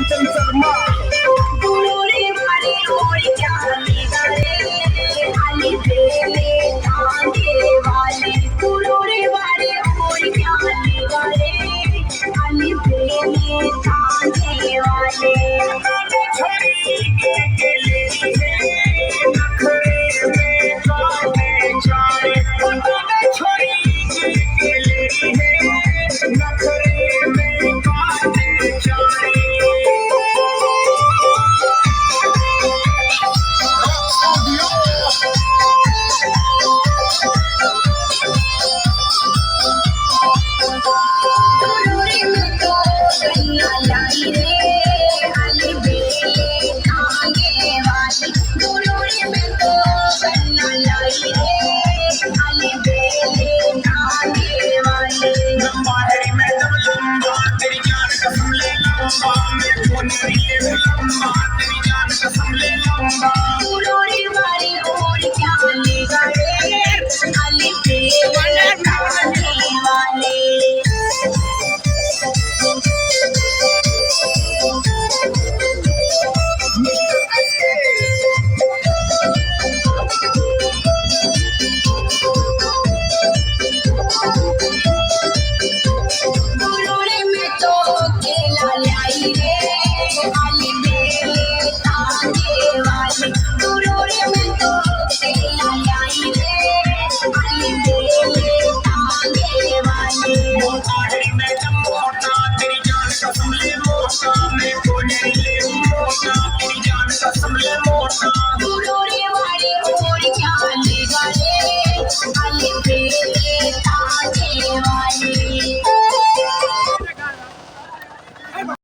कंचन शर्मा गुरुरे वाली और जाने गए अली बेले आने वाले गुरुरे वाले और जाने गए अली बेले आने वाले छोरी के ले नखरे में काटे जाए छोरी के ले नखरे में काटे जाए गुरुरे में तो कन्ना लाई रे अली बेले आने वाले गुरुरे में तो कन्ना लाई रे अली बेले आने वाले लंबा है मैडम लंबा तेरी जान कसम ले लंबा मैं फोन ले लंबा तेरी जान कसम ले लंबा